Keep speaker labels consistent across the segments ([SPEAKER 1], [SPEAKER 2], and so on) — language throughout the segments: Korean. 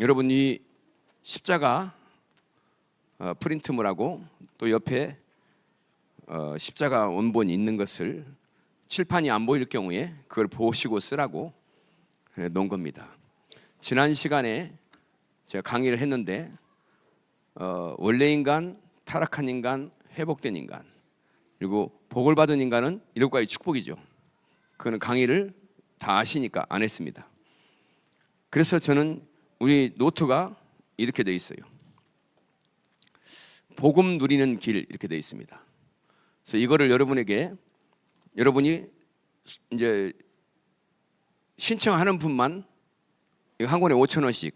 [SPEAKER 1] 여러분이 십자가 프린트물하고 또 옆에 십자가 원본이 있는 것을 칠판이 안 보일 경우에 그걸 보시고 쓰라고 놓은 겁니다. 지난 시간에 제가 강의를 했는데 원래 인간, 타락한 인간, 회복된 인간, 그리고 복을 받은 인간은 이것과의 축복이죠. 그거는 강의를 다 아시니까 안 했습니다. 그래서 저는 우리 노트가 이렇게 되어 있어요. 복음 누리는 길 이렇게 되어 있습니다. 그래서 이거를 여러분이 이제 신청하는 분만 한 권에 5,000원씩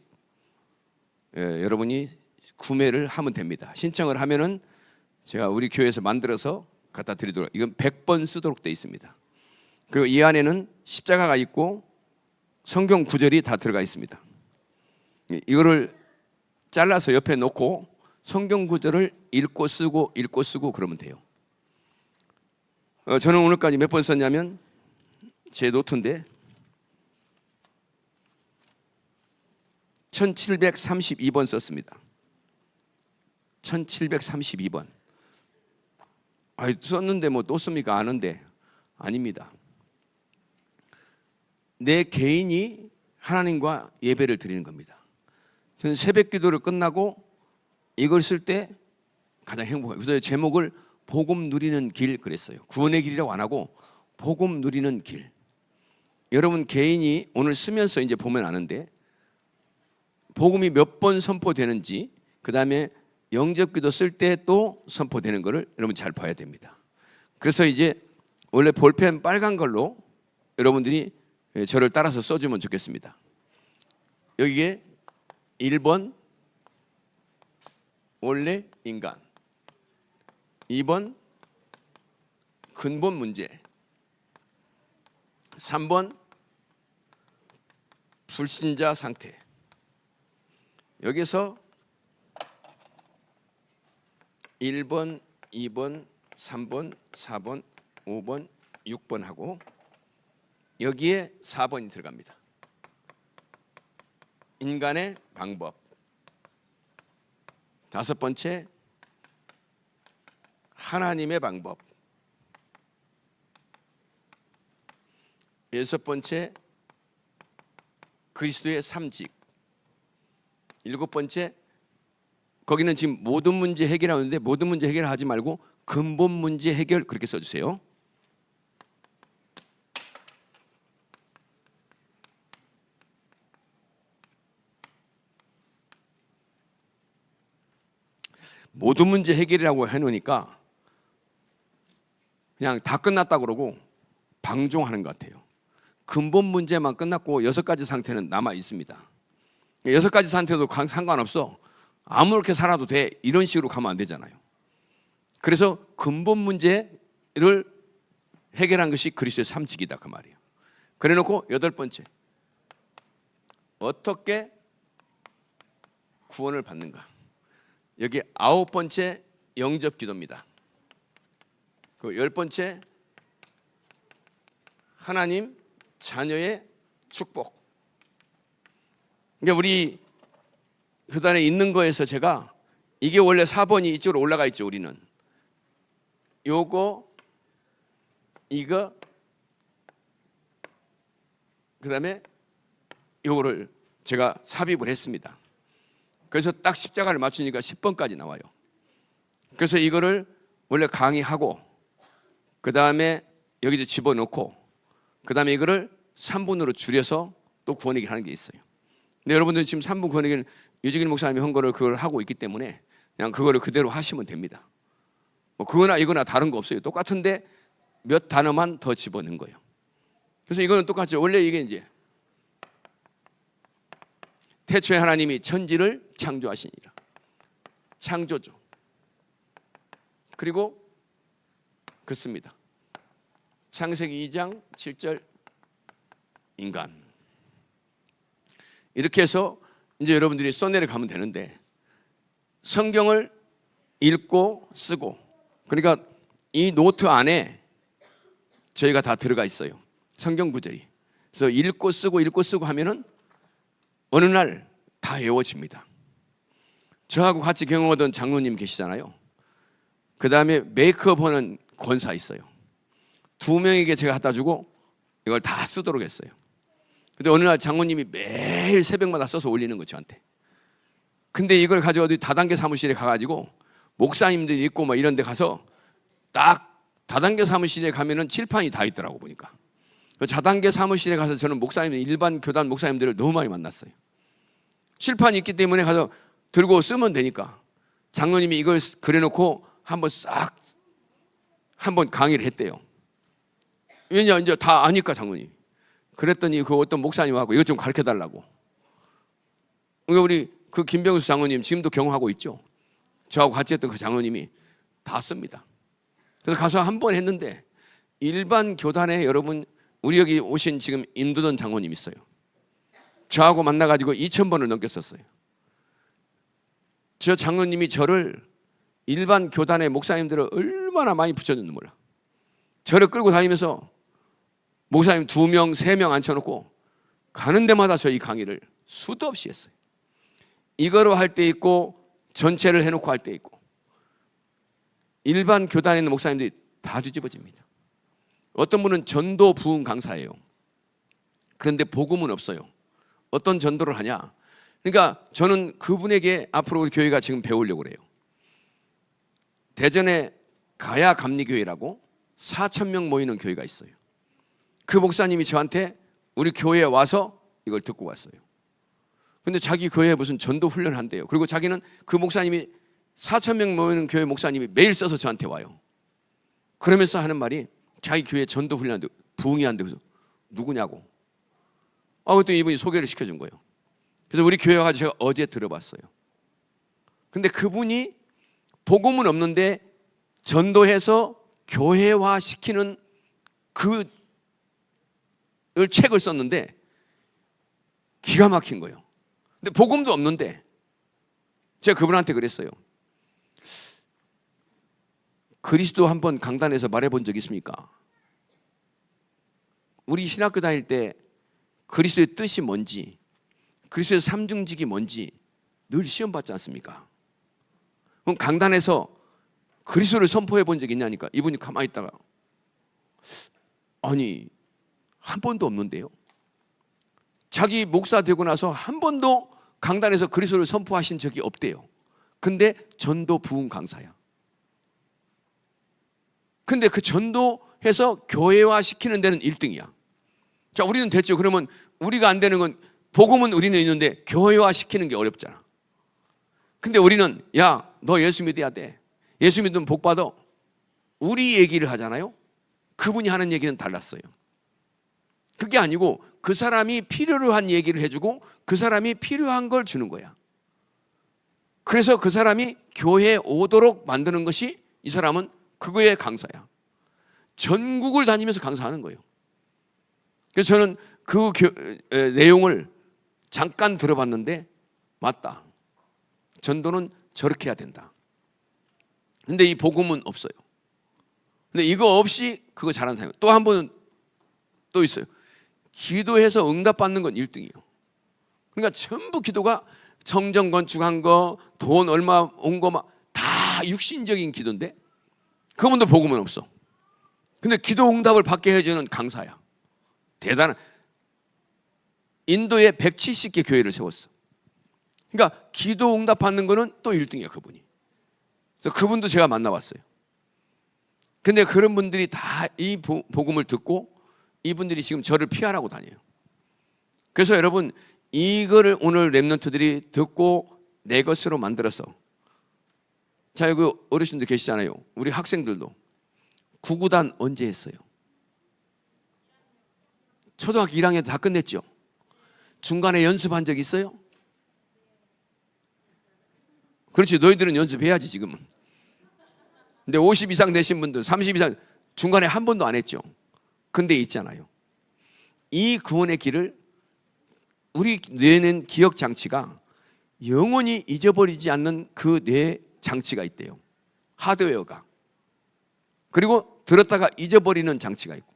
[SPEAKER 1] 여러분이 구매를 하면 됩니다. 신청을 하면은 제가 우리 교회에서 만들어서 갖다 드리도록, 이건 100번 쓰도록 되어 있습니다. 그리고 이 안에는 십자가가 있고 성경 구절이 다 들어가 있습니다. 이거를 잘라서 옆에 놓고 성경 구절을 읽고 쓰고 그러면 돼요. 저는 오늘까지 몇 번 썼냐면 제 노트인데 1732번 썼습니다. 1732번. 썼는데 뭐 또 씁니까? 아는데 아닙니다. 내 개인이 하나님과 예배를 드리는 겁니다. 저는 새벽 기도를 끝나고 이걸 쓸 때 가장 행복해요. 그래서 제목을 복음 누리는 길 그랬어요. 구원의 길이라고 안 하고 복음 누리는 길. 여러분 개인이 오늘 쓰면서 이제 보면 아는데 복음이 몇 번 선포되는지, 그 다음에 영접기도 쓸 때 또 선포되는 거를 여러분 잘 봐야 됩니다. 그래서 이제 원래 볼펜 빨간 걸로 여러분들이 저를 따라서 써주면 좋겠습니다. 여기에 1번 원래 인간, 2번 근본 문제, 3번 불신자 상태. 여기서 1번, 2번, 3번, 4번, 5번, 6번 하고 여기에 4번이 들어갑니다. 인간의 방법. 5번째 하나님의 방법. 6번째 그리스도의 삼직. 7번째 거기는 지금 모든 문제 해결하는데 모든 문제 해결하지 말고 근본 문제 해결 그렇게 써주세요. 모든 문제 해결이라고 해놓으니까 그냥 다 끝났다 그러고 방종하는 것 같아요. 근본 문제만 끝났고 6가지 상태는 남아 있습니다. 6가지 상태도 상관없어. 아무렇게 살아도 돼. 이런 식으로 가면 안 되잖아요. 그래서 근본 문제를 해결한 것이 그리스도의 삼직이다 그 말이에요. 그래 놓고 8번째 어떻게 구원을 받는가. 여기 9번째 영접 기도입니다. 그 10번째 하나님 자녀의 축복. 그러니까 우리 교단에 있는 거에서 제가 이게 원래 4번이 이쪽으로 올라가 있죠. 우리는 요거 이거 그 다음에 요거를 제가 삽입을 했습니다. 그래서 딱 십자가를 맞추니까 10번까지 나와요. 그래서 이거를 원래 강의하고 그 다음에 여기도 집어넣고 그 다음에 이거를 3분으로 줄여서 또 구원얘기를 하는 게 있어요. 근데 여러분들 지금 3분 구원얘기는 유지길 목사님이 한 거를 그걸 하고 있기 때문에 그냥 그거를 그대로 하시면 됩니다. 뭐 그거나 이거나 다른 거 없어요. 똑같은데 몇 단어만 더 집어넣은 거예요. 그래서 이거는 똑같죠. 원래 이게 이제 태초에 하나님이 천지를 창조하시니라. 창조죠. 그리고 그렇습니다. 창세기 2장 7절 인간. 이렇게 해서 이제 여러분들이 써내려가면 되는데 성경을 읽고 쓰고, 그러니까 이 노트 안에 저희가 다 들어가 있어요. 성경 구절이. 그래서 읽고 쓰고 하면은 어느 날 다 외워집니다. 저하고 같이 경험하던 장로님 계시잖아요. 그 다음에 메이크업하는 권사 있어요. 2명에게 제가 갖다 주고 이걸 다 쓰도록 했어요. 근데 어느 날 장로님이 매일 새벽마다 써서 올리는 거 저한테. 근데 이걸 가지고 어디 다단계 사무실에 가가지고 목사님들이 있고 막 이런 데 가서 딱 다단계 사무실에 가면은 칠판이 다 있더라고 보니까. 자단계 사무실에 가서 저는 목사님들, 일반 교단 목사님들을 너무 많이 만났어요. 칠판이 있기 때문에 가서 들고 쓰면 되니까 장로님이 이걸 그려놓고 한번 강의를 했대요. 왜냐 이제 다 아니까 장로님. 그랬더니 그 어떤 목사님하고 이것 좀 가르쳐 달라고. 우리 그 김병수 장로님 지금도 경험하고 있죠. 저하고 같이 했던 그 장로님이 다 씁니다. 그래서 가서 한 번 했는데 일반 교단에 여러분 우리 여기 오신 지금 임두던 장로님 있어요. 저하고 만나가지고 2,000번을 넘게 썼어요. 저 장로님이 저를 일반 교단의 목사님들을 얼마나 많이 붙여줬는지 몰라. 저를 끌고 다니면서 목사님 2명, 3명 앉혀놓고 가는 데마다 저희 강의를 수도 없이 했어요. 이거로 할 때 있고 전체를 해놓고 할 때 있고 일반 교단에 있는 목사님들이 다 뒤집어집니다. 어떤 분은 전도 부흥 강사예요. 그런데 복음은 없어요. 어떤 전도를 하냐? 그러니까 저는 그분에게 앞으로 우리 교회가 지금 배우려고 그래요. 대전에 가야 감리교회라고 4,000명 모이는 교회가 있어요. 그 목사님이 저한테 우리 교회에 와서 이걸 듣고 갔어요. 근데 자기 교회에 무슨 전도 훈련을 한대요. 그리고 자기는 그 목사님이 4,000명 모이는 교회 목사님이 매일 써서 저한테 와요. 그러면서 하는 말이 자기 교회 전도 훈련한대, 부흥이 한대. 그래서 누구냐고. 그랬더니 이분이 소개를 시켜준 거예요. 그래서 우리 교회 와서 제가 어제 들어봤어요. 근데 그분이 복음은 없는데 전도해서 교회화 시키는 그 책을 썼는데 기가 막힌 거예요. 근데 복음도 없는데 제가 그분한테 그랬어요. 그리스도 한번 강단에서 말해본 적 있습니까? 우리 신학교 다닐 때 그리스도의 뜻이 뭔지, 그리스도의 삼중직이 뭔지 늘 시험 받지 않습니까? 그럼 강단에서 그리스도를 선포해 본 적 있냐니까 이분이 가만히 있다가 아니 한 번도 없는데요. 자기 목사 되고 나서 한 번도 강단에서 그리스도를 선포하신 적이 없대요. 근데 전도 부흥 강사야. 근데 그 전도해서 교회화 시키는 데는 1등이야. 자, 우리는 됐죠. 그러면 우리가 안 되는 건 복음은 우리는 있는데 교회화 시키는 게 어렵잖아. 근데 우리는 야, 너 예수 믿어야 돼. 예수 믿으면 복 받아. 우리 얘기를 하잖아요. 그분이 하는 얘기는 달랐어요. 그게 아니고 그 사람이 필요로 한 얘기를 해주고 그 사람이 필요한 걸 주는 거야. 그래서 그 사람이 교회에 오도록 만드는 것이 이 사람은 그거의 강사야. 전국을 다니면서 강사하는 거예요. 그래서 저는 그 내용을 잠깐 들어봤는데 맞다. 전도는 저렇게 해야 된다. 근데 이 복음은 없어요. 근데 이거 없이 그거 잘하는 사람이 또 한 번은 또 있어요. 기도해서 응답받는 건 1등이에요. 그러니까 전부 기도가 성전 건축한 거, 돈 얼마 온 거 막 다 육신적인 기도인데 그분도 복음은 없어. 근데 기도 응답을 받게 해주는 강사야. 대단한. 인도에 170개 교회를 세웠어. 그러니까 기도 응답 받는 거는 또 1등이야 그분이. 그래서 그분도 제가 만나봤어요. 근데 그런 분들이 다 이 복음을 듣고 이분들이 지금 저를 피하라고 다녀요. 그래서 여러분 이거를 오늘 렘넌트들이 듣고 내 것으로 만들어서 자 여기 어르신들 계시잖아요. 우리 학생들도 구구단 언제 했어요? 초등학교 1학년 다 끝냈죠? 중간에 연습한 적 있어요? 그렇지, 너희들은 연습해야지 지금은. 근데 50 이상 되신 분들 30 이상 중간에 한 번도 안 했죠. 근데 있잖아요. 이 구원의 길을 우리 뇌는 기억 장치가 영원히 잊어버리지 않는 그 뇌 장치가 있대요. 하드웨어가. 그리고 들었다가 잊어버리는 장치가 있고.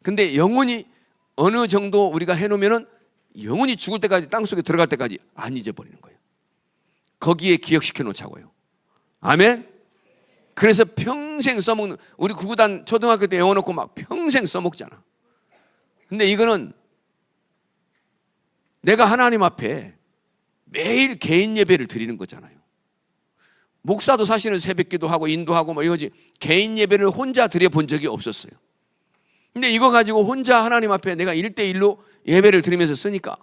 [SPEAKER 1] 근데 영원히 어느 정도 우리가 해놓으면은 영원히 죽을 때까지, 땅속에 들어갈 때까지 안 잊어버리는 거예요. 거기에 기억시켜 놓자고요. 아멘. 그래서 평생 써먹는, 우리 구구단 초등학교 때 외워놓고 막 평생 써먹잖아. 근데 이거는 내가 하나님 앞에 매일 개인 예배를 드리는 거잖아요. 목사도 사실은 새벽기도 하고 인도하고 뭐 이거지, 개인 예배를 혼자 드려본 적이 없었어요. 근데 이거 가지고 혼자 하나님 앞에 내가 1대1로 예배를 드리면서 쓰니까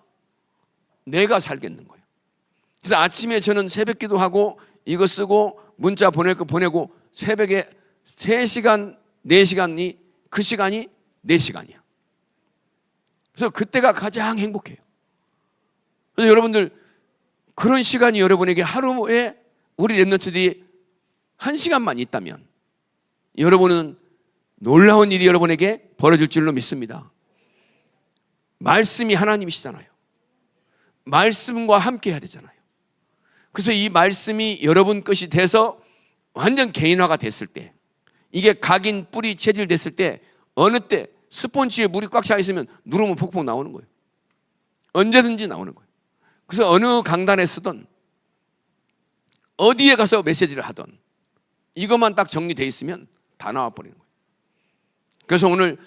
[SPEAKER 1] 내가 살겠는 거예요. 그래서 아침에 저는 새벽기도 하고 이거 쓰고 문자 보낼 거 보내고 새벽에 3시간, 4시간이 그 시간이 4시간이야. 그래서 그때가 가장 행복해요. 그래서 여러분들 그런 시간이 여러분에게 하루에 우리 랩런트들이 1시간만 있다면 여러분은 놀라운 일이 여러분에게 벌어질 줄로 믿습니다. 말씀이 하나님이시잖아요. 말씀과 함께 해야 되잖아요. 그래서 이 말씀이 여러분 것이 돼서 완전 개인화가 됐을 때, 이게 각인 뿌리 체질됐을 때, 어느 때 스폰지에 물이 꽉 차 있으면 누르면 폭폭 나오는 거예요. 언제든지 나오는 거예요. 그래서 어느 강단에 쓰든 어디에 가서 메시지를 하든 이것만 딱 정리되어 있으면 다 나와버리는 거예요. 그래서 오늘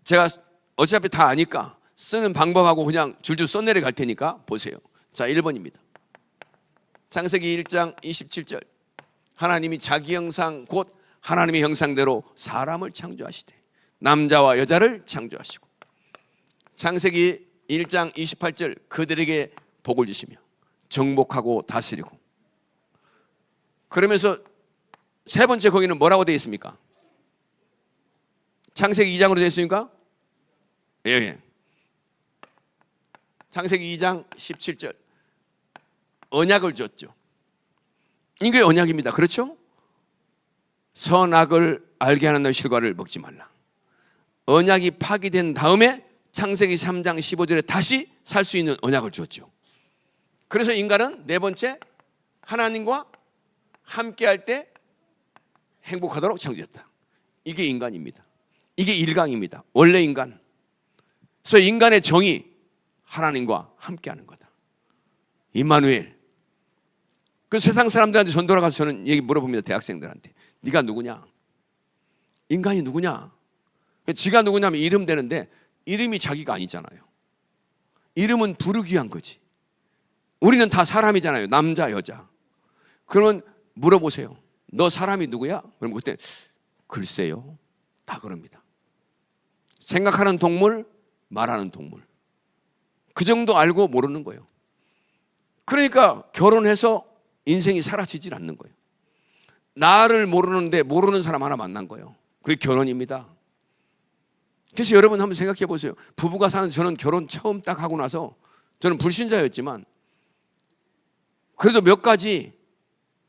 [SPEAKER 1] 제가 어차피 다 아니까 쓰는 방법하고 그냥 줄줄 써내려 갈 테니까 보세요. 자, 1번입니다. 창세기 1장 27절. 하나님이 자기 형상 곧 하나님의 형상대로 사람을 창조하시되 남자와 여자를 창조하시고, 창세기 1장 28절. 그들에게 복을 주시며 정복하고 다스리고. 그러면서 세 번째 거기는 뭐라고 되어 있습니까? 창세기 2장으로 되어 있습니까? 예. 창세기 2장 17절. 언약을 줬죠. 이게 언약입니다. 그렇죠? 선악을 알게 하는 너의 실과를 먹지 말라. 언약이 파기된 다음에 창세기 3장 15절에 다시 살 수 있는 언약을 주었죠. 그래서 인간은 네 번째, 하나님과 함께할 때 행복하도록 창조했다. 이게 인간입니다. 이게 일강입니다. 원래 인간. 그래서 인간의 정의, 하나님과 함께하는 거다. 임마누엘. 그 세상 사람들한테 전 돌아가서 저는 얘기 물어봅니다. 대학생들한테. 네가 누구냐? 인간이 누구냐? 지가 누구냐면 이름 되는데 이름이 자기가 아니잖아요. 이름은 부르기 위한 거지. 우리는 다 사람이잖아요. 남자, 여자. 그러면 물어보세요. 너 사람이 누구야? 그럼 그때 글쎄요. 다 그럽니다. 생각하는 동물, 말하는 동물. 그 정도 알고 모르는 거예요. 그러니까 결혼해서 인생이 사라지질 않는 거예요. 나를 모르는데 모르는 사람 하나 만난 거예요. 그게 결혼입니다. 그래서 여러분 한번 생각해 보세요. 부부가 사는, 저는 결혼 처음 딱 하고 나서 저는 불신자였지만 그래도 몇 가지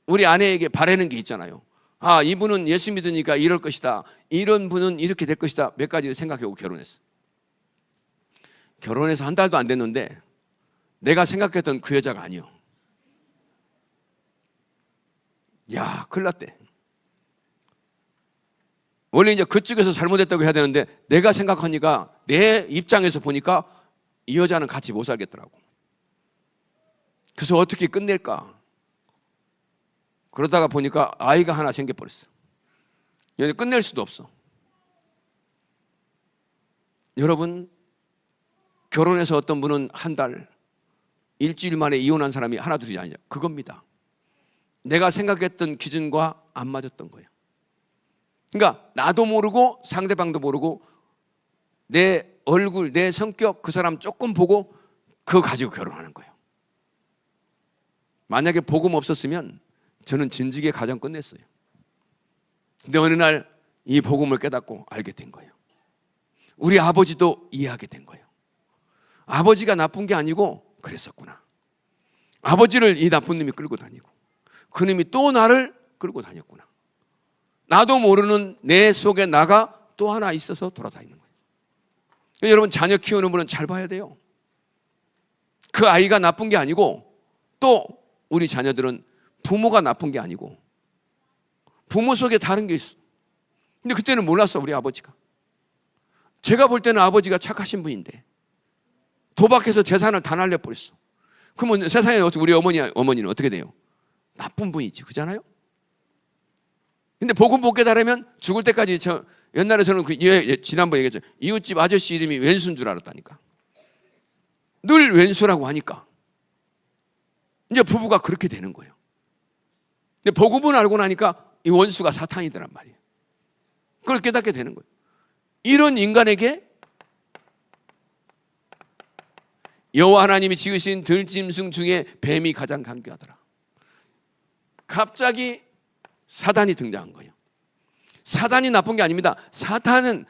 [SPEAKER 1] 우리 아내에게 바라는 게 있잖아요. 아, 이분은 예수 믿으니까 이럴 것이다. 이런 분은 이렇게 될 것이다. 몇 가지를 생각하고 결혼했어. 결혼해서 한 달도 안 됐는데 내가 생각했던 그 여자가 아니요. 야, 큰일 났대. 원래 이제 그쪽에서 잘못했다고 해야 되는데 내가 생각하니까 내 입장에서 보니까 이 여자는 같이 못 살겠더라고. 그래서 어떻게 끝낼까? 그러다가 보니까 아이가 하나 생겨버렸어. 여기 끝낼 수도 없어. 여러분, 결혼해서 어떤 분은 한 달, 일주일 만에 이혼한 사람이 하나 둘이 아니야. 그겁니다. 내가 생각했던 기준과 안 맞았던 거예요. 그러니까 나도 모르고 상대방도 모르고 내 얼굴, 내 성격, 그 사람 조금 보고 그거 가지고 결혼하는 거예요. 만약에 복음 없었으면 저는 진즉에 가정 끝냈어요. 근데 어느 날 이 복음을 깨닫고 알게 된 거예요. 우리 아버지도 이해하게 된 거예요. 아버지가 나쁜 게 아니고 그랬었구나. 아버지를 이 나쁜 놈이 끌고 다니고 그 놈이 또 나를 끌고 다녔구나. 나도 모르는 내 속에 나가 또 하나 있어서 돌아다니는 거예요. 여러분, 자녀 키우는 분은 잘 봐야 돼요. 그 아이가 나쁜 게 아니고 또 우리 자녀들은 부모가 나쁜 게 아니고 부모 속에 다른 게 있어. 근데 그때는 몰랐어, 우리 아버지가. 제가 볼 때는 아버지가 착하신 분인데 도박해서 재산을 다 날려버렸어. 그러면 세상에 우리 어머니는 어떻게 돼요? 나쁜 분이지, 그잖아요? 근데 복음 못 깨달으면 죽을 때까지 옛날에 저는 지난번에 얘기했죠. 이웃집 아저씨 이름이 왼수인 줄 알았다니까. 늘 왼수라고 하니까 이제 부부가 그렇게 되는 거예요. 근데 복음을 알고 나니까 이 원수가 사탄이더란 말이에요. 그걸 깨닫게 되는 거예요. 이런 인간에게 여호와 하나님이 지으신 들짐승 중에 뱀이 가장 간교하더라. 갑자기 사단이 등장한 거예요. 사단이 나쁜 게 아닙니다. 사단은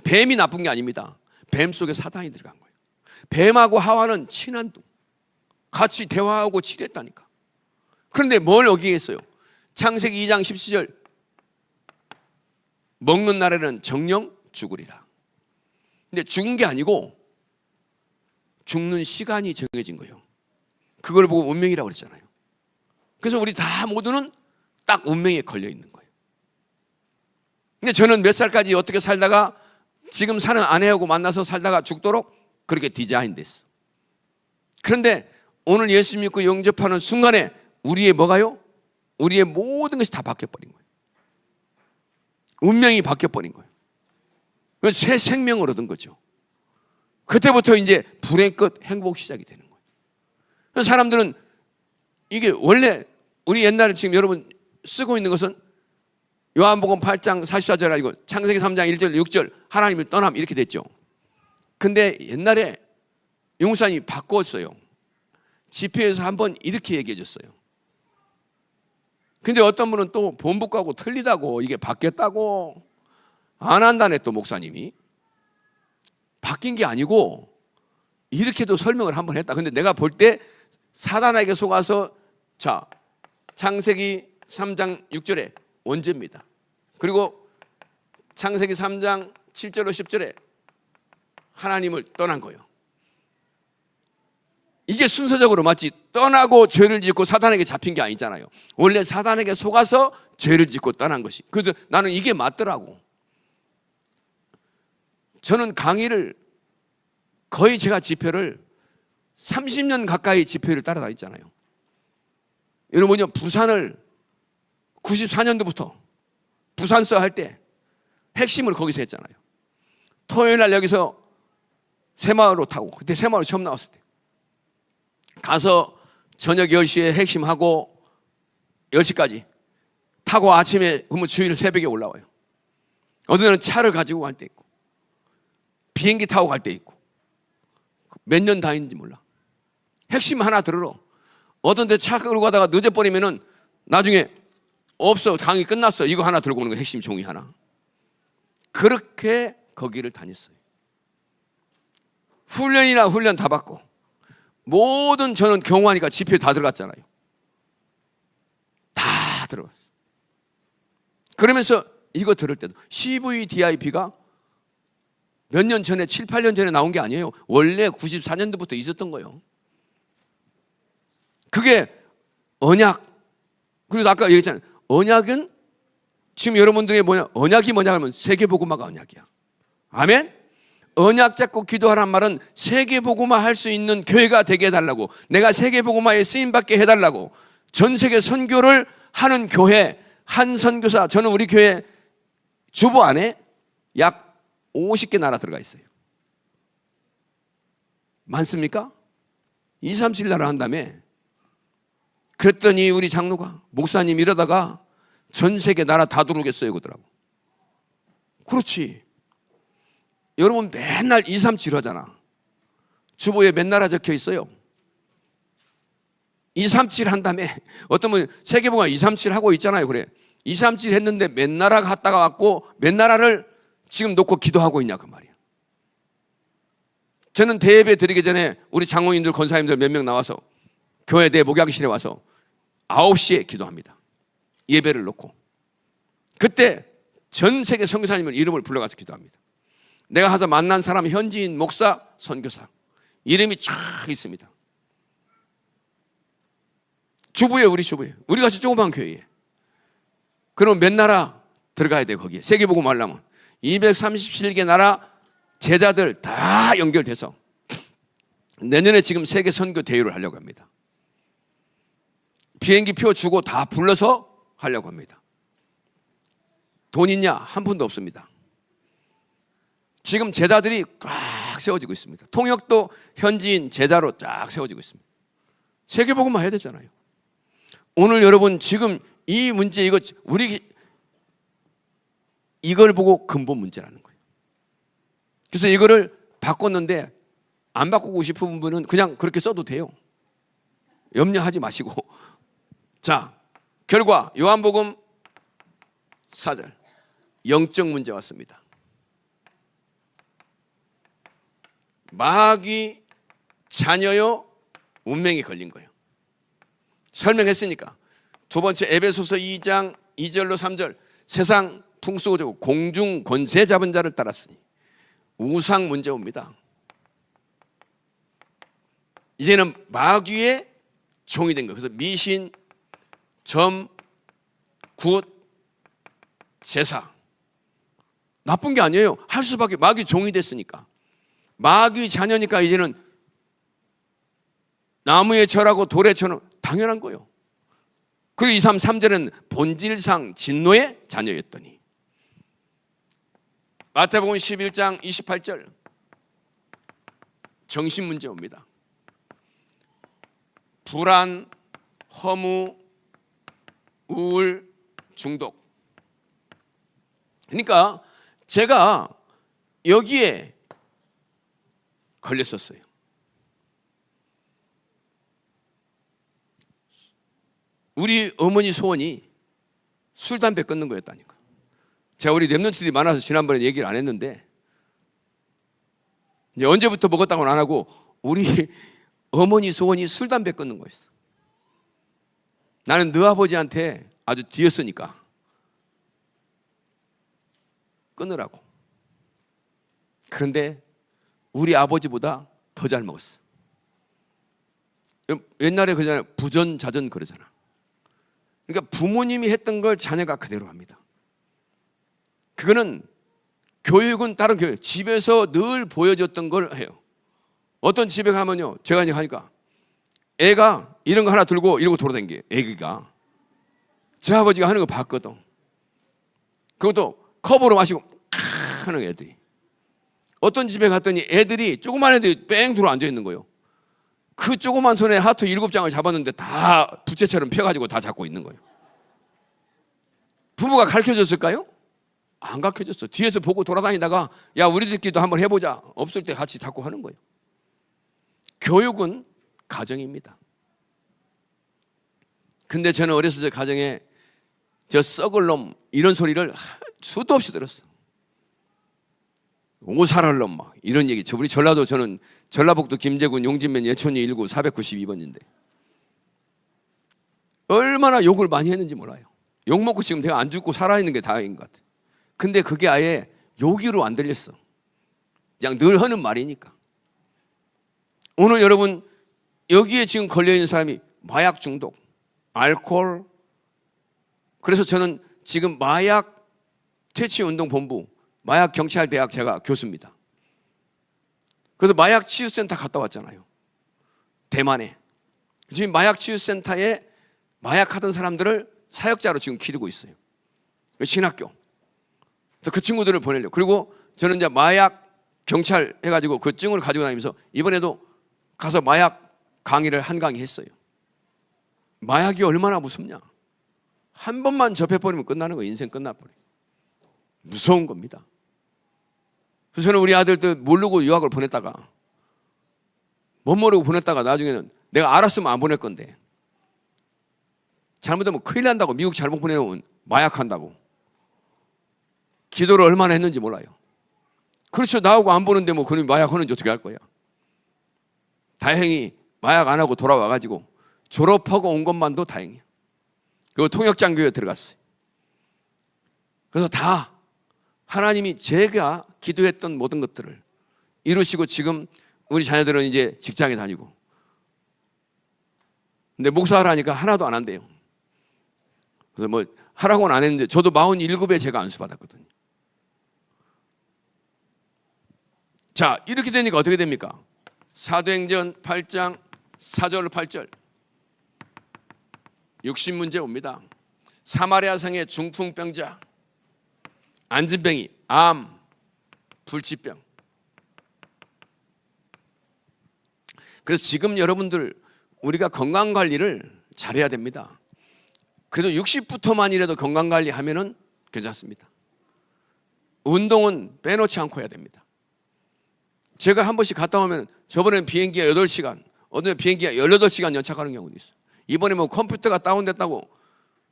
[SPEAKER 1] 뱀이 나쁜 게 아닙니다. 뱀 속에 사단이 들어간 거예요. 뱀하고 하와는 친한 동, 같이 대화하고 치료했다니까. 그런데 뭘 어기겠어요? 창세기 2장 17절 먹는 날에는 정령 죽으리라. 근데 죽은 게 아니고 죽는 시간이 정해진 거예요. 그걸 보고 운명이라고 그랬잖아요. 그래서 우리 다 모두는 딱 운명에 걸려 있는 거예요. 근데 저는 몇 살까지 어떻게 살다가 지금 사는 아내하고 만나서 살다가 죽도록 그렇게 디자인됐어. 그런데 오늘 예수 믿고 영접하는 순간에 우리의 뭐가요? 우리의 모든 것이 다 바뀌어버린 거예요. 운명이 바뀌어버린 거예요. 그래서 새 생명을 얻은 거죠. 그때부터 이제 불의 끝 행복 시작이 되는 거예요. 그래서 사람들은 이게 원래 우리 옛날에 지금 여러분 쓰고 있는 것은 요한복음 8장 44절 아니고 창세기 3장 1절 6절 하나님을 떠남 이렇게 됐죠. 근데 옛날에 용산이 바꿨어요. 집회에서 한번 이렇게 얘기해 줬어요. 근데 어떤 분은 또 본부하고 틀리다고 이게 바뀌었다고 안 한다네. 또 목사님이 바뀐 게 아니고 이렇게도 설명을 한번 했다. 근데 내가 볼 때 사단에게 속아서 자 창세기 3장 6절에 원죄입니다. 그리고 창세기 3장 7절로 10절에 하나님을 떠난 거예요. 이게 순서적으로 맞지. 떠나고 죄를 짓고 사단에게 잡힌 게 아니잖아요. 원래 사단에게 속아서 죄를 짓고 떠난 것이. 그래서 나는 이게 맞더라고. 저는 강의를 거의 제가 집회를 30년 가까이 집회를 따라다녔잖아요. 여러분요, 부산을 94년도부터 부산서 할 때 핵심을 거기서 했잖아요. 토요일 날 여기서 새마을로 타고, 그때 새마을 처음 나왔을 때 가서 저녁 10시에 핵심하고 10시까지 타고 아침에 그러면 주일 새벽에 올라와요. 어느 날은 차를 가지고 갈 때 있고 비행기 타고 갈 때 있고 몇 년 다니는지 몰라. 핵심 하나 들으러 어떤 데 차 끌고 가다가 늦어버리면은 나중에 없어, 강의 끝났어, 이거 하나 들고 오는 거예요. 핵심 종이 하나. 그렇게 거기를 다녔어요. 훈련이나 훈련 다 받고 모든 저는 경호하니까 집회 다 들어갔잖아요. 다 들어갔어요. 그러면서 이거 들을 때도 CVDIP가 몇 년 전에 7, 8년 전에 나온 게 아니에요. 원래 94년도부터 있었던 거예요. 그게 언약. 그리고 아까 얘기했잖아요. 언약은 지금 여러분들이 뭐냐, 언약이 뭐냐 하면 세계복음화가 언약이야. 아멘? 언약 잡고 기도하란 말은 세계복음화 할 수 있는 교회가 되게 해달라고, 내가 세계복음화에 쓰임받게 해달라고, 전 세계 선교를 하는 교회, 한 선교사, 저는 우리 교회 주보 안에 약 50개 나라 들어가 있어요. 많습니까? 2, 3, 7 나라 한다며. 그랬더니 우리 장로가, 목사님 이러다가 전 세계 나라 다 들어오겠어요 그러더라고. 그렇지. 여러분 맨날 2, 3, 7 하잖아. 주보에 몇 나라 적혀 있어요? 2, 3, 7 한 다음에 어떤 분 세계복음화 2, 3, 7 하고 있잖아요. 그래. 2, 3, 7 했는데 몇 나라 갔다가 왔고 몇 나라를 지금 놓고 기도하고 있냐 그 말이야. 저는 대예배 드리기 전에 우리 장로님들 권사님들 몇 명 나와서 교회 내 목양실에 와서 9시에 기도합니다. 예배를 놓고. 그때 전 세계 선교사님을 이름을 불러가서 기도합니다. 내가 가서 만난 사람 현지인 목사, 선교사 이름이 쫙 있습니다. 주부에 우리 주부에 우리 같이 조그만 교회에. 그럼 몇 나라 들어가야 돼 거기에. 세계복음 하려면 237개 나라 제자들 다 연결돼서 내년에 지금 세계 선교 대회를 하려고 합니다. 비행기 표 주고 다 불러서 하려고 합니다. 돈 있냐? 한 푼도 없습니다. 지금 제자들이 꽉 세워지고 있습니다. 통역도 현지인 제자로 쫙 세워지고 있습니다. 세계복음만 해야 되잖아요. 오늘 여러분 지금 이 문제 이걸 보고 근본 문제라는 거예요. 그래서 이거를 바꿨는데 안 바꾸고 싶은 분은 그냥 그렇게 써도 돼요. 염려하지 마시고. 자, 결과 요한복음 4절 영적 문제 왔습니다. 마귀 자녀요 운명이 걸린 거예요. 설명했으니까. 두 번째 에베소서 2장 2절로 3절 세상 풍수고조 공중 권세 잡은 자를 따랐으니 우상 문제 옵니다. 이제는 마귀의 종이 된 거예요. 그래서 미신, 점, 굿, 제사 나쁜 게 아니에요. 할 수밖에. 마귀 종이 됐으니까. 마귀 자녀니까 이제는 나무에 절하고 돌에 절은 당연한 거예요. 그리고 2, 3, 3절은 본질상 진노의 자녀였더니 마태복음 11장 28절 정신 문제 옵니다. 불안, 허무, 우울, 중독. 그러니까 제가 여기에 걸렸었어요. 우리 어머니 소원이 술, 담배 끊는 거였다니까. 제가 우리 랩런트들이 많아서 지난번에 얘기를 안 했는데 이제 언제부터 먹었다고는 안 하고 우리 어머니 소원이 술, 담배 끊는 거였어. 나는 너 아버지한테 아주 뒤였으니까 끊으라고. 그런데 우리 아버지보다 더 잘 먹었어. 옛날에 그러잖아요. 부전자전 그러잖아. 그러니까 부모님이 했던 걸 자녀가 그대로 합니다. 그거는 교육은 다른 교육. 집에서 늘 보여줬던 걸 해요. 어떤 집에 가면요. 제가 이제 가니까 애가 이런 거 하나 들고 이러고 돌아다니게. 애기가. 제 아버지가 하는 거 봤거든. 그것도 컵으로 마시고 하는 애들이. 어떤 집에 갔더니 애들이 조그만 애들이 뺑 들어 앉아 있는 거예요. 그 조그만 손에 하트 7장을 잡았는데 다 부채처럼 펴가지고 다 잡고 있는 거예요. 부모가 가르쳐줬을까요? 안 가르쳐줬어. 뒤에서 보고 돌아다니다가 야 우리들끼리도 한번 해보자. 없을 때 같이 잡고 하는 거예요. 교육은 가정입니다. 근데 저는 어렸을 때 가정에 저 썩을 놈 이런 소리를 수도 없이 들었어. 오살할 놈 막 이런 얘기. 우리 전라도 저는 전라북도 김제군 용진면 예천리 1구 492번인데 얼마나 욕을 많이 했는지 몰라요. 욕 먹고 지금 내가 안 죽고 살아있는 게 다행인 것 같아. 근데 그게 아예 욕으로 안 들렸어. 그냥 늘 하는 말이니까. 오늘 여러분 여기에 지금 걸려있는 사람이 마약 중독, 알코올. 그래서 저는 지금 마약 퇴치운동본부 마약경찰대학 제가 교수입니다. 그래서 마약치유센터 갔다 왔잖아요. 대만에. 지금 마약치유센터에 마약하던 사람들을 사역자로 지금 기르고 있어요. 신학교. 그래서 그 친구들을 보내려고. 그리고 저는 이제 마약 경찰 해가지고 그 증을 가지고 다니면서 이번에도 가서 마약 강의를 한 강의 했어요. 마약이 얼마나 무섭냐. 한 번만 접해버리면 끝나는 거예요. 인생 끝나버려요. 무서운 겁니다. 그래서 저는 우리 아들들 모르고 유학을 보냈다가 못 모르고 보냈다가 나중에는 내가 알았으면 안 보낼 건데 잘못하면 큰일 난다고. 미국 잘못 보내면 마약한다고. 기도를 얼마나 했는지 몰라요. 그렇죠. 나하고 안 보는데 뭐 그놈이 마약하는지 어떻게 할 거야. 다행히 마약 안 하고 돌아와가지고 졸업하고 온 것만도 다행이야. 그리고 통역장교에 들어갔어요. 그래서 다 하나님이 제가 기도했던 모든 것들을 이루시고 지금 우리 자녀들은 이제 직장에 다니고. 근데 목사하라니까 하나도 안 한대요. 그래서 뭐 하라고는 안 했는데 저도 47에 제가 안수 받았거든요. 자, 이렇게 되니까 어떻게 됩니까? 사도행전 8장 4절 8절 60문제 옵니다. 사마리아 성의 중풍병자, 안진뱅이, 암, 불치병. 그래서 지금 여러분들 우리가 건강관리를 잘해야 됩니다. 그래도 60부터만이라도 건강관리하면은 괜찮습니다. 운동은 빼놓지 않고 해야 됩니다. 제가 한 번씩 갔다 오면 저번에는 비행기가 8시간, 어느 비행기가 18시간 연착하는 경우도 있어요. 이번에 뭐 컴퓨터가 다운됐다고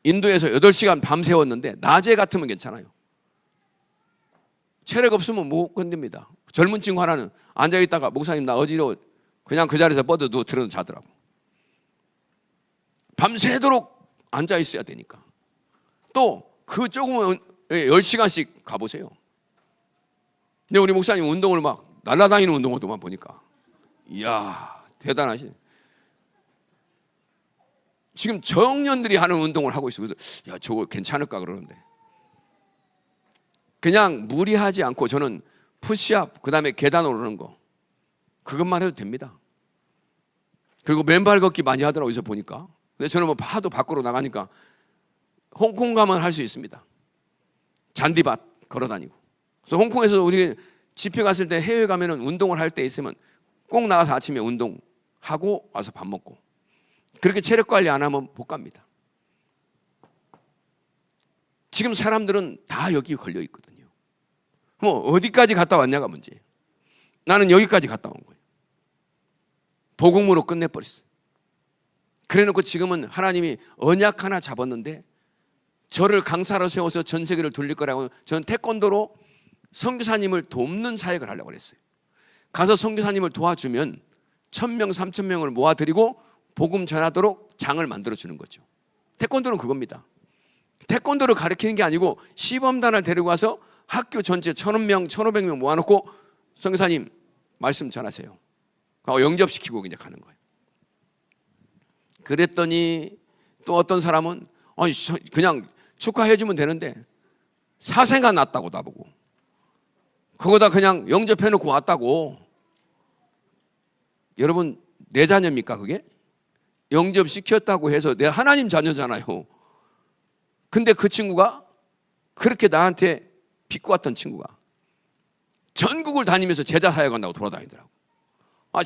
[SPEAKER 1] 인도에서 8시간 밤새웠는데 낮에 같으면 괜찮아요. 체력 없으면 못 건듭니다. 젊은 친구 하나는 앉아있다가 목사님 나 어지러워 그냥 그 자리에서 뻗어 누워 들어서 자더라고. 밤새도록 앉아있어야 되니까. 또 그 조금은 10시간씩 가보세요. 근데 우리 목사님 운동을 막 날아다니는 운동호도만 보니까 이야 대단하시네. 지금 청년들이 하는 운동을 하고 있어요. 그래서 야 저거 괜찮을까 그러는데 그냥 무리하지 않고 저는 푸시업 그다음에 계단 오르는 거 그것만 해도 됩니다. 그리고 맨발 걷기 많이 하더라고요. 여기서 보니까. 근데 저는 뭐 하도 밖으로 나가니까 홍콩 가면 할 수 있습니다. 잔디밭 걸어 다니고. 그래서 홍콩에서 우리 집회 갔을 때 해외 가면은 운동을 할 때 있으면 꼭 나가서 아침에 운동하고 와서 밥 먹고. 그렇게 체력 관리 안 하면 못 갑니다. 지금 사람들은 다 여기 걸려 있거든요. 뭐 어디까지 갔다 왔냐가 문제예요. 나는 여기까지 갔다 온 거예요. 복음으로 끝내버렸어요. 그래놓고 지금은 하나님이 언약 하나 잡았는데 저를 강사로 세워서 전 세계를 돌릴 거라고 저는 태권도로 선교사님을 돕는 사역을 하려고 했어요. 가서 선교사님을 도와주면 1000명, 3000명을 모아드리고 복음 전하도록 장을 만들어주는 거죠. 태권도는 그겁니다. 태권도를 가르치는 게 아니고 시범단을 데리고 와서 학교 전체 1000명, 1500명 모아놓고 선교사님 말씀 전하세요. 영접시키고 그냥 가는 거예요. 그랬더니 또 어떤 사람은 그냥 축하해주면 되는데 사생아 났다고 나보고 그거다 그냥 영접해놓고 왔다고. 여러분 내 자녀입니까 그게? 영접시켰다고 해서 내가 하나님 자녀잖아요. 근데 그 친구가 그렇게 나한테 빚고 왔던 친구가 전국을 다니면서 제자 사역한다고 돌아다니더라고.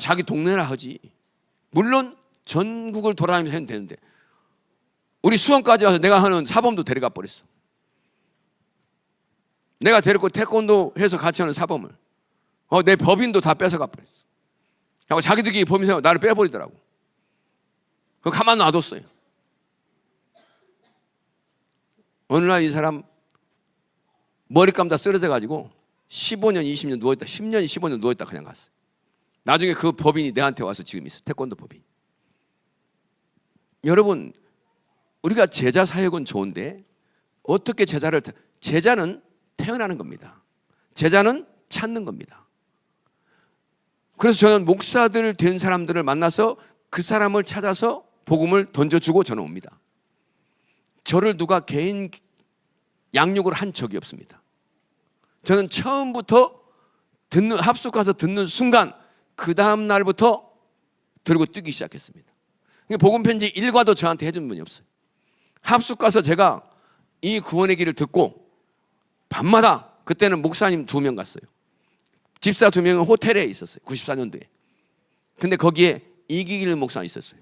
[SPEAKER 1] 자기 동네나 하지. 물론 전국을 돌아다니면서 해도 되는데 우리 수원까지 와서 내가 하는 사범도 데려가 버렸어. 내가 데리고 태권도 해서 같이 하는 사범을 내 법인도 다 뺏어가 버렸어. 하고 자기들끼리 법인 생각 나를 빼버리더라고. 그거 가만 놔뒀어요. 어느 날 이 사람 머리 감다 쓰러져 가지고 15년 20년 누워있다 10년 15년 누워있다 그냥 갔어요. 나중에 그 법인이 내한테 와서 지금 있어. 태권도 법인. 여러분 우리가 제자 사역은 좋은데 어떻게 제자는 태어나는 겁니다. 제자는 찾는 겁니다. 그래서 저는 목사들 된 사람들을 만나서 그 사람을 찾아서 복음을 던져주고 저는 옵니다. 저를 누가 개인 양육을 한 적이 없습니다. 저는 처음부터 합숙 가서 듣는 순간 그 다음 날부터 들고 뛰기 시작했습니다. 복음 편지 일과도 저한테 해준 분이 없어요. 합숙 가서 제가 이 구원의 길을 듣고 밤마다 그때는 목사님 2명 갔어요. 집사 2명은 호텔에 있었어요. 94년도에. 근데 거기에 이기길 목사 있었어요.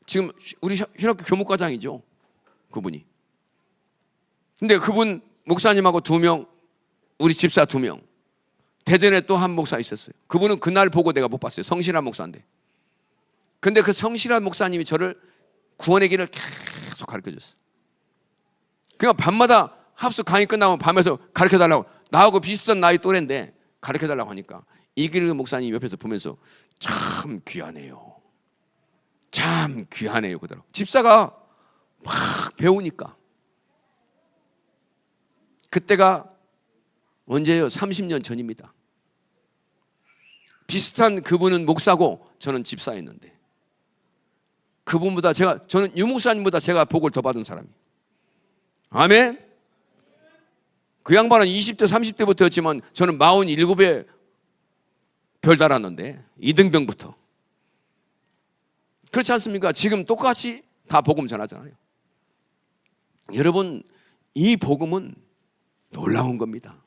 [SPEAKER 1] 지금 우리 신학교 교목과장이죠. 그분이. 근데 그분 목사님하고 2명, 우리 집사 2명. 대전에 또 한 목사 있었어요. 그분은 그날 보고 내가 못 봤어요. 성실한 목사인데. 근데 그 성실한 목사님이 저를 구원의 길을 계속 가르쳐줬어요. 그러니까 밤마다 합숙 강의 끝나면 밤에서 가르쳐달라고 나하고 비슷한 나이 또래인데 가르쳐달라고 하니까 이길 목사님 옆에서 보면서 참 귀하네요. 참 귀하네요 그러더라고. 집사가 막 배우니까. 그때가 언제예요? 30년 전입니다. 비슷한 그분은 목사고 저는 집사였는데 그분보다 저는 유 목사님보다 제가 복을 더 받은 사람이에요. 아멘. 그 양반은 20대 30대부터였지만 저는 47에 별 달았는데 이등병부터. 그렇지 않습니까? 지금 똑같이 다 복음 전하잖아요. 여러분, 이 복음은 놀라운 겁니다.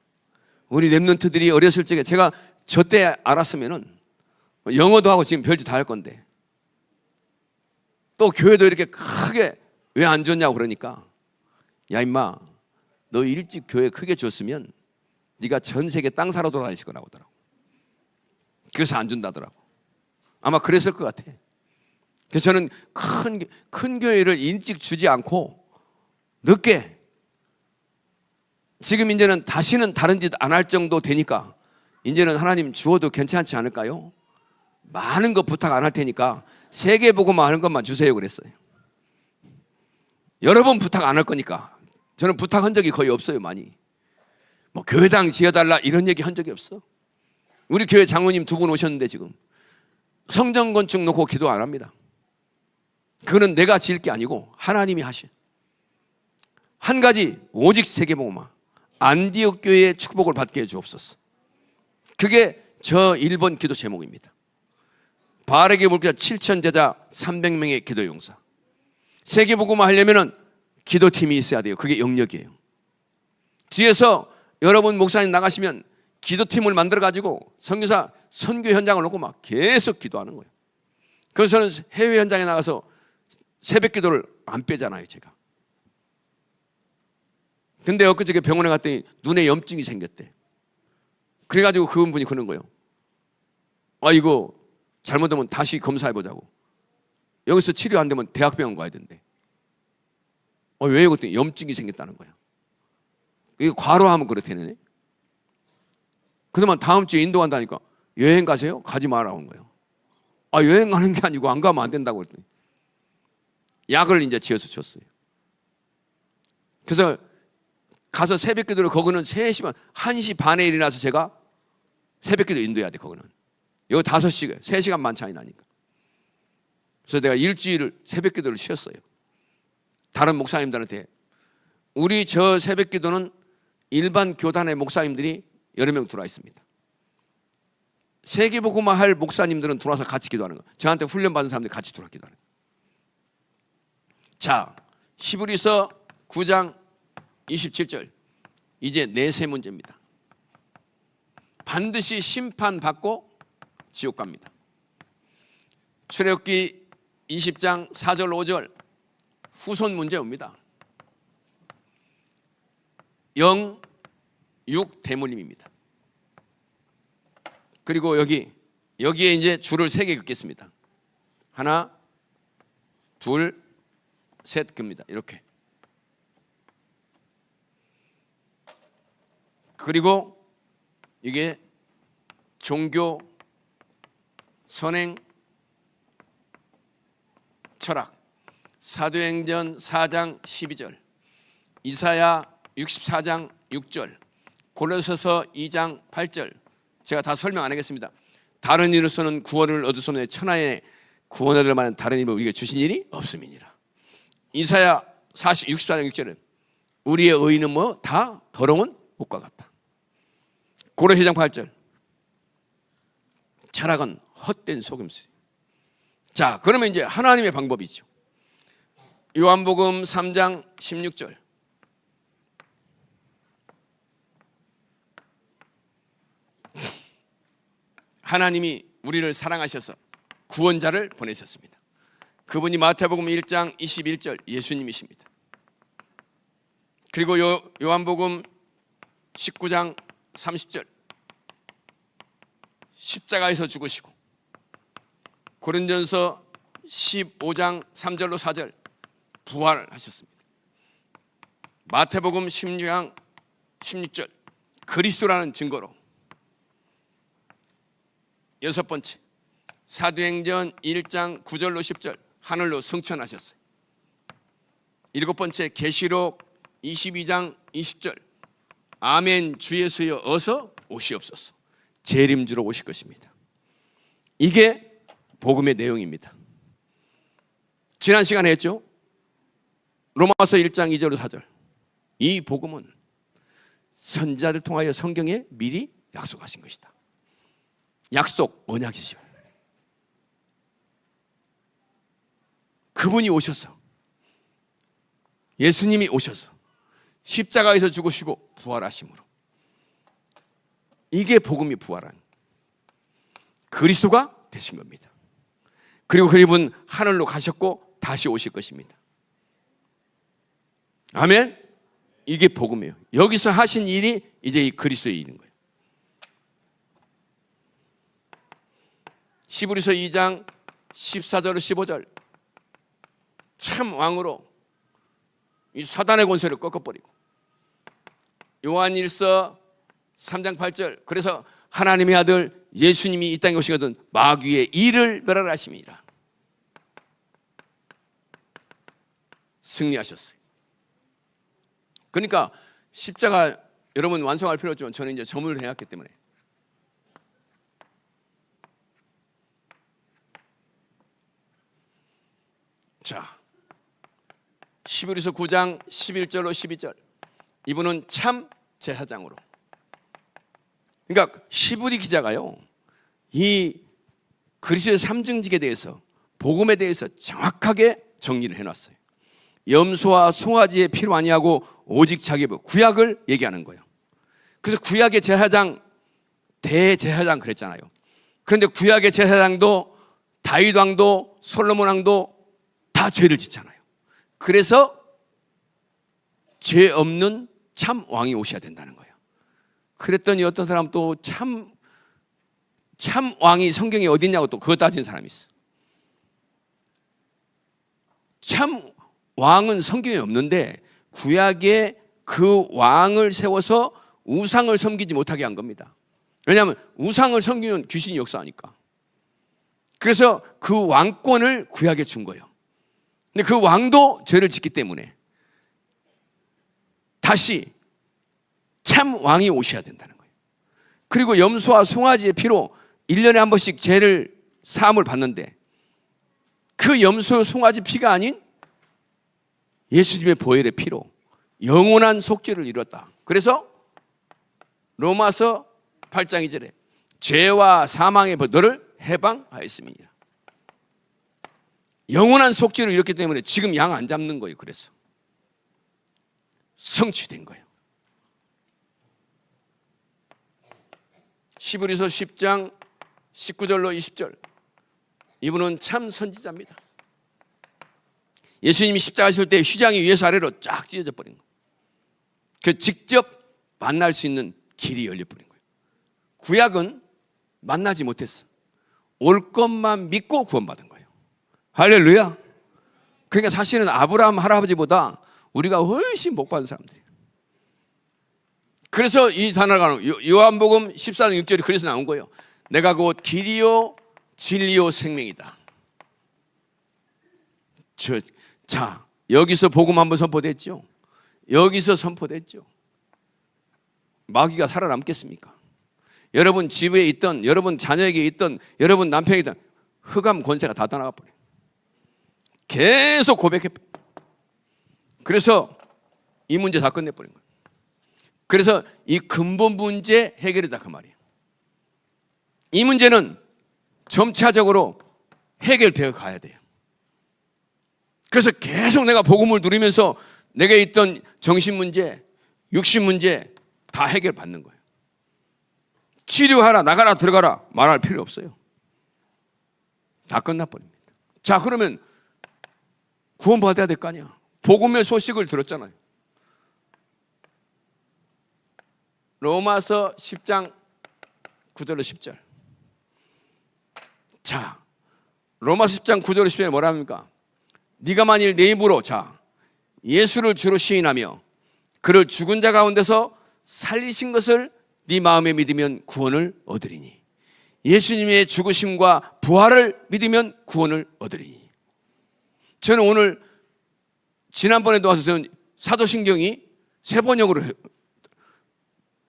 [SPEAKER 1] 우리 랩런트들이 어렸을 적에 제가 저 때 알았으면은 영어도 하고 지금 별짓 다 할 건데, 또 교회도 이렇게 크게 왜 안 줬냐고 그러니까, 야 임마, 너 일찍 교회 크게 줬으면 네가 전 세계 땅 사러 돌아다니실 거라고 하더라고. 그래서 안 준다더라고. 아마 그랬을 것 같아. 그래서 저는 큰 교회를 일찍 주지 않고 늦게, 지금 이제는 다시는 다른 짓 안 할 정도 되니까 이제는 하나님 주어도 괜찮지 않을까요? 많은 거 부탁 안 할 테니까 세계복음만 하는 것만 주세요 그랬어요. 여러 번 부탁 안 할 거니까. 저는 부탁한 적이 거의 없어요. 많이 뭐 교회당 지어달라 이런 얘기 한 적이 없어. 우리 교회 장로님 2분 오셨는데 지금 성전 건축 놓고 기도 안 합니다. 그거는 내가 지을 게 아니고 하나님이 하신. 한 가지, 오직 세계복음화, 안디옥 교회의 축복을 받게 해 주옵소서. 그게 저 1번 기도 제목입니다. 바르게 목자 7천 제자 300명의 기도 용사. 세계복음화 하려면은 기도팀이 있어야 돼요. 그게 영역이에요. 뒤에서 여러분 목사님 나가시면 기도팀을 만들어 가지고 선교사 선교 현장을 놓고 막 계속 기도하는 거예요. 그래서 저는 해외 현장에 나가서 새벽 기도를 안 빼잖아요, 제가. 근데 엊그저께 병원에 갔더니 눈에 염증이 생겼대. 그래가지고 그분이 그러는 거예요. 아, 이거 잘못하면 다시 검사해보자고. 여기서 치료 안 되면 대학병원 가야 된대. 왜? 그랬더니 염증이 생겼다는 거야. 이게 과로하면 그렇다네. 그러면 다음 주에 인도 간다니까. 여행 가세요? 가지 말라고 한 거예요. 아, 여행 가는 게 아니고 안 가면 안 된다고 그랬더니 약을 이제 지어서 줬어요. 그래서 가서 새벽 기도를, 거기는 3시간, 1시 반에 일어나서 제가 새벽 기도 인도해야 돼, 거기는. 여기 5시간, 3시간만 차이 나니까. 그래서 내가 일주일을 새벽 기도를 쉬었어요. 다른 목사님들한테. 우리 저 새벽 기도는 일반 교단의 목사님들이 여러 명 들어와 있습니다. 세계복음화 할 목사님들은 들어와서 같이 기도하는 거예요. 저한테 훈련받은 사람들이 같이 들어와 기도하는 거예요. 자, 히브리서 9장 27절. 이제 내세 문제입니다. 반드시 심판받고 지옥 갑니다. 출애굽기 20장 4절 5절 후손 문제 옵니다. 0, 6 대물림입니다. 그리고 여기에 이제 줄을 3개 긋겠습니다. 하나, 둘, 셋 긋습니다. 이렇게. 그리고 이게 종교, 선행, 철학. 사도행전 4장 12절, 이사야 64장 6절, 고린도서 2장 8절. 제가 다 설명 안 하겠습니다. 다른 이로서는 구원을 얻으소는 천하에 구원을 만한 다른 힘을 우리에게 주신 일이 없음이니라. 이사야 64장 6절은 우리의 의는 뭐 다 더러운 옷과 같다. 고린도서 2장 8절, 철학은 헛된 속임수리. 자, 그러면 이제 하나님의 방법이죠. 요한복음 3장 16절. 하나님이 우리를 사랑하셔서 구원자를 보내셨습니다. 그분이 마태복음 1장 21절 예수님이십니다. 그리고 요한복음 19장 30절 십자가에서 죽으시고, 고린도전서 15장 3절로 4절 부활하셨습니다. 마태복음 16장 16절 그리스도라는 증거로. 6번째, 사도행전 1장 9절로 10절 하늘로 승천하셨어요. 7번째, 계시록 22장 20절 아멘 주 예수여 어서 오시옵소서, 재림주로 오실 것입니다. 이게 복음의 내용입니다. 지난 시간에 했죠. 로마서 1장 2절로 4절. 이 복음은 선지자를 통하여 성경에 미리 약속하신 것이다. 약속, 언약이죠. 그분이 오셔서, 예수님이 오셔서 십자가에서 죽으시고 부활하심으로, 이게 복음이 부활한 그리스도가 되신 겁니다. 그리고 그분은 하늘로 가셨고 다시 오실 것입니다. 아멘. 이게 복음이에요. 여기서 하신 일이 이제 이 그리스도의 일인 거예요. 히브리서 2장 14절 15절, 참 왕으로 이 사단의 권세를 꺾어버리고, 요한일서 3장 8절, 그래서 하나님의 아들 예수님이 이 땅에 오시거든 마귀의 일을 멸하심이라. 승리하셨어요. 그러니까 십자가 여러분 완성할 필요 없지만 저는 이제 점을 해왔기 때문에, 자, 히브리서 9장 11절로 12절, 이분은 참 제사장으로. 그러니까 히브리 기자가요, 이 그리스도의 삼증직에 대해서, 복음에 대해서 정확하게 정리를 해놨어요. 염소와 송아지의 피로 아니하고 오직 자기 구약을 얘기하는 거예요. 그래서 구약의 제사장, 대제사장 그랬잖아요. 그런데 구약의 제사장도 다윗 왕도 솔로몬 왕도 다 죄를 짓잖아요. 그래서 죄 없는 참 왕이 오셔야 된다는 거예요. 그랬더니 어떤 사람 또 참 왕이 성경에 어디 있냐고 또 그거 따진 사람이 있어. 참 왕은 성경에 없는데 구약에 그 왕을 세워서 우상을 섬기지 못하게 한 겁니다. 왜냐하면 우상을 섬기면 귀신이 역사하니까. 그래서 그 왕권을 구약에 준 거예요. 근데 그 왕도 죄를 짓기 때문에 다시 참 왕이 오셔야 된다는 거예요. 그리고 염소와 송아지의 피로 1년에 한 번씩 죄를 사함을 받는데, 그 염소 송아지 피가 아닌 예수님의 보혈의 피로 영원한 속죄를 이뤘다. 그래서 로마서 8장 2절에 죄와 사망의 너를 해방하였습니다. 영원한 속죄를 이뤘기 때문에 지금 양 안 잡는 거예요. 그래서 성취된 거예요. 히브리서 10장 19절로 20절, 이분은 참 선지자입니다. 예수님이 십자가 하실 때 휘장이 위에서 아래로 쫙 찢어져 버린 거예요. 그 직접 만날 수 있는 길이 열려 버린 거예요. 구약은 만나지 못했어. 올 것만 믿고 구원받은 거예요. 할렐루야. 그러니까 사실은 아브라함 할아버지보다 우리가 훨씬 복 받은 사람들이에요. 그래서 이 단어가 요한복음 14장 6절이 그래서 나온 거예요. 내가 곧 길이요 진리요 생명이다. 자, 여기서 복음 한번 선포됐죠. 여기서 선포됐죠. 마귀가 살아남겠습니까? 여러분 집에 있던, 여러분 자녀에게 있던, 여러분 남편에게 있던 흑암 권세가 다 떠나가 버려요. 계속 고백해. 그래서 이 문제 다 끝내버린 거예요. 그래서 이 근본 문제 해결이다 그 말이에요. 이 문제는 점차적으로 해결되어 가야 돼요. 그래서 계속 내가 복음을 누리면서 내게 있던 정신 문제, 육신 문제 다 해결받는 거예요. 치료하라, 나가라, 들어가라 말할 필요 없어요. 다 끝나버립니다. 자, 그러면 구원받아야 될 거 아니야. 복음의 소식을 들었잖아요. 로마서 10장 9절로 10절. 자, 로마서 10장 9절로 10절에 뭐라 합니까? 네가 만일 내 입으로 예수를 주로 시인하며 그를 죽은 자 가운데서 살리신 것을 네 마음에 믿으면 구원을 얻으리니, 예수님의 죽으심과 부활을 믿으면 구원을 얻으리니. 저는 오늘 지난번에도 와서 저는 사도신경이 세 번역으로 해요.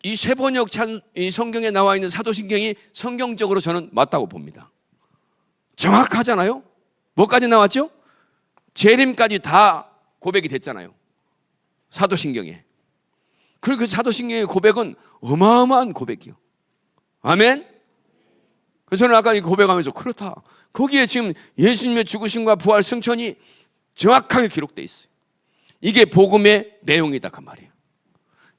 [SPEAKER 1] 이 세 번역 이 성경에 나와 있는 사도신경이 성경적으로 저는 맞다고 봅니다. 정확하잖아요. 뭐까지 나왔죠? 재림까지 다 고백이 됐잖아요. 사도신경에. 그리고 그 사도신경의 고백은 어마어마한 고백이요. 아멘. 그래서 저는 아까 고백하면서 그렇다. 거기에 지금 예수님의 죽으심과 부활 승천이 정확하게 기록되어 있어요. 이게 복음의 내용이다 그 말이에요.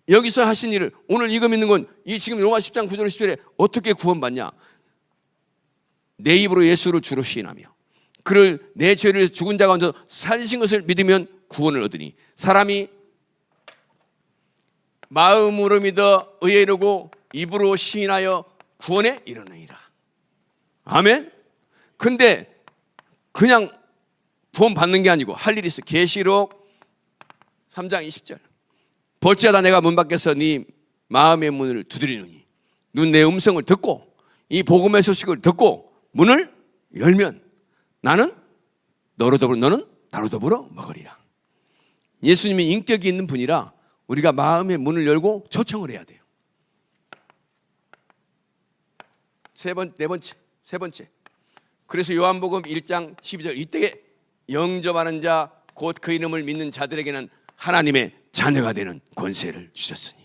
[SPEAKER 1] 여기서 하신 일을 오늘 이거 믿는 건 이 지금 로마 10장 9절 10절에 어떻게 구원받냐? 내 입으로 예수를 주로 시인하며 그를 내 죄를 죽은 자 가운데 살리신 것을 믿으면 구원을 얻으니 사람이 마음으로 믿어 의에 이르고 입으로 시인하여 구원에 이르느니라. 아멘. 근데 그냥 구원 받는 게 아니고 할 일이 있어. 계시록 3장 20절. 볼지어다 내가 문 밖에서 네 마음의 문을 두드리느니 눈 내 음성을 듣고 이 복음의 소식을 듣고 문을 열면 나는 너로 더불어 너는 나로 더불어 먹으리라. 예수님이 인격이 있는 분이라 우리가 마음의 문을 열고 초청을 해야 돼요. 세 번째. 그래서 요한복음 1장 12절 이때에 영접하는 자 곧 그 이름을 믿는 자들에게는 하나님의 자녀가 되는 권세를 주셨으니.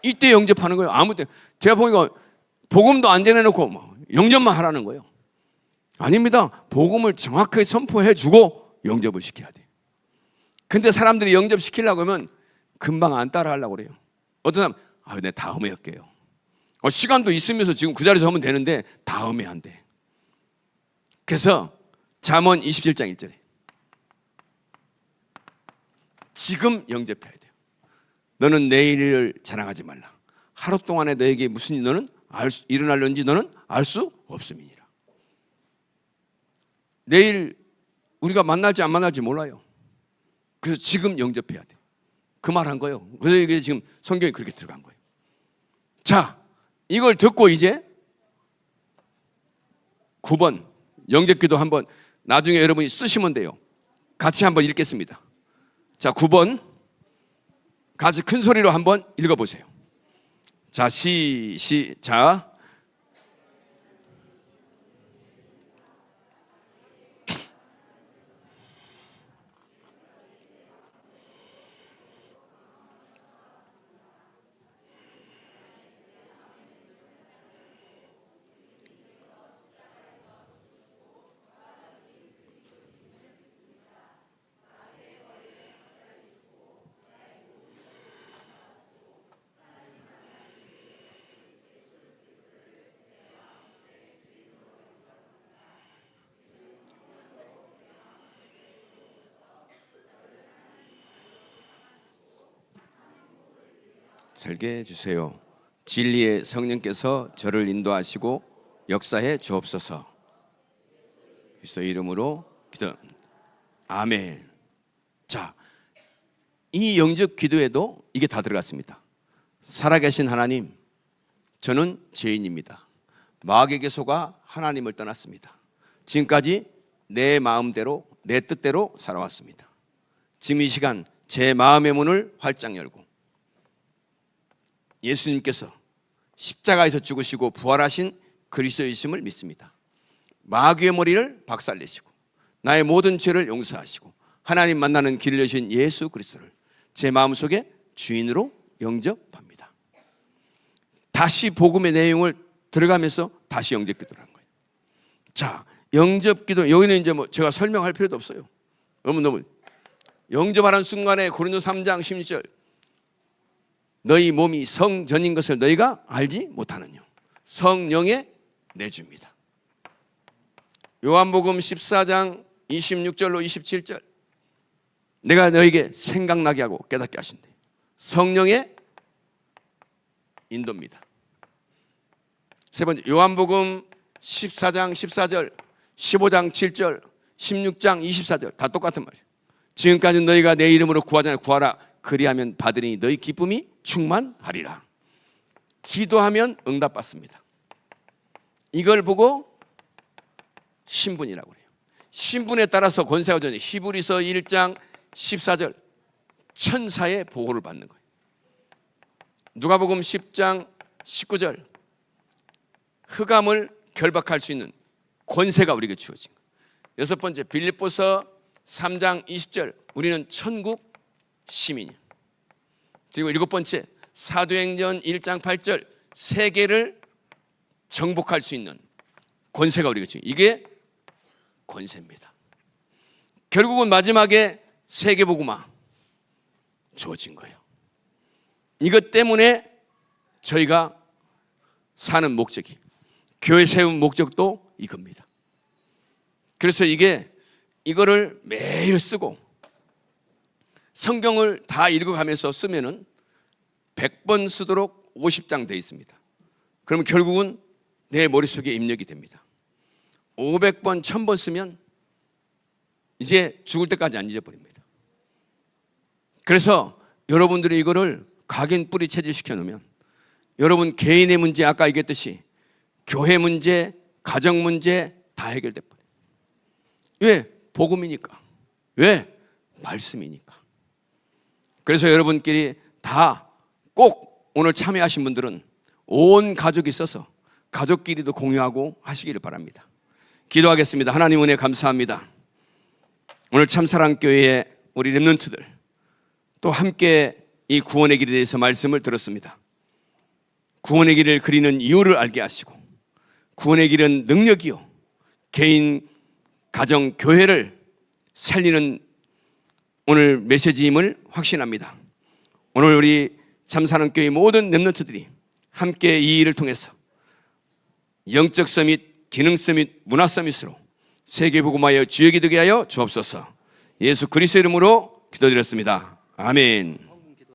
[SPEAKER 1] 이때 영접하는 거예요. 아무 때 제가 보니까 복음도 안 전해놓고 뭐 영접만 하라는 거예요. 아닙니다. 복음을 정확하게 선포해주고 영접을 시켜야 돼요. 근데 사람들이 영접시키려고 하면 금방 안 따라하려고 그래요. 어떤 사람 내 다음에 할게요. 시간도 있으면서 지금 그 자리에서 하면 되는데 다음에 한대. 그래서 잠언 27장 1절에 지금 영접해야 돼요. 너는 내일을 자랑하지 말라. 하루 동안에 너에게 무슨 일 너는 일어날는지 너는 알 수 없음이니라. 내일 우리가 만날지 안 만날지 몰라요. 그래서 지금 영접해야 돼. 그 말 한 거예요. 그래서 이게 지금 성경이 그렇게 들어간 거예요. 자, 이걸 듣고 이제 9번 영접기도 한번 나중에 여러분이 쓰시면 돼요. 같이 한번 읽겠습니다. 자, 9번 같이 큰 소리로 한번 읽어보세요. 자, 시작. 살게 해주세요. 진리의 성령께서 저를 인도하시고 역사해 주옵소서. 그리스도 이름으로 기도. 아멘. 자, 이 영접 기도에도 이게 다 들어갔습니다. 살아계신 하나님, 저는 죄인입니다. 마귀에게 속아 하나님을 떠났습니다. 지금까지 내 마음대로 내 뜻대로 살아왔습니다. 지금 이 시간 제 마음의 문을 활짝 열고 예수님께서 십자가에서 죽으시고 부활하신 그리스도이심을 믿습니다. 마귀의 머리를 박살내시고 나의 모든 죄를 용서하시고 하나님 만나는 길을 여신 예수 그리스도를 제 마음속에 주인으로 영접합니다. 다시 복음의 내용을 들어가면서 다시 영접기도를 한 거예요. 자, 영접기도 여기는 이제 뭐 제가 설명할 필요도 없어요. 너무 영접하는 순간에 고린도 3장 16절 너희 몸이 성전인 것을 너희가 알지 못하느냐. 성령의 내주입니다. 요한복음 14장 26절로 27절 내가 너에게 생각나게 하고 깨닫게 하신대. 성령의 인도입니다. 세 번째 요한복음 14장 14절 15장 7절 16장 24절 다 똑같은 말이에요. 지금까지 너희가 내 이름으로 구하잖아. 구하라. 그리하면 받으리니 너희 기쁨이 충만하리라. 기도하면 응답받습니다. 이걸 보고 신분이라고 해요. 신분에 따라서 권세가 전해. 히브리서 1장 14절 천사의 보호를 받는 거예요. 누가복음 10장 19절 흑암을 결박할 수 있는 권세가 우리에게 주어진 거예요. 여섯 번째 빌립보서 3장 20절 우리는 천국 시민이야. 그리고 일곱 번째 사도행전 1장 8절 세계를 정복할 수 있는 권세가 우리가 지금 이게 권세입니다. 결국은 마지막에 세계복음화 주어진 거예요. 이것 때문에 저희가 사는 목적이, 교회 세운 목적도 이겁니다. 그래서 이거를 매일 쓰고 성경을 다 읽어가면서 쓰면은 100번 쓰도록 50장 되어 있습니다. 그러면 결국은 내 머릿속에 입력이 됩니다. 500번, 1000번 쓰면 이제 죽을 때까지 안 잊어버립니다. 그래서 여러분들이 이거를 각인 뿌리 체질시켜 놓으면 여러분 개인의 문제, 아까 얘기했듯이 교회 문제, 가정 문제 다 해결돼 버려요. 왜? 복음이니까. 왜? 말씀이니까. 그래서 여러분끼리 다 꼭 오늘 참여하신 분들은 온 가족이 있어서 가족끼리도 공유하고 하시기를 바랍니다. 기도하겠습니다. 하나님 은혜 감사합니다. 오늘 참사랑교회의 우리 렘넌트들 또 함께 이 구원의 길에 대해서 말씀을 들었습니다. 구원의 길을 그리는 이유를 알게 하시고 구원의 길은 능력이요 개인, 가정, 교회를 살리는 오늘 메시지임을 확신합니다. 오늘 우리 참사랑교회 모든 렘넌트들이 함께 이 일을 통해서 영적 서밋, 기능 서밋, 문화 서밋으로 세계복음화의 주역이 되게 하여 주옵소서. 예수 그리스도 이름으로 기도드렸습니다. 아멘.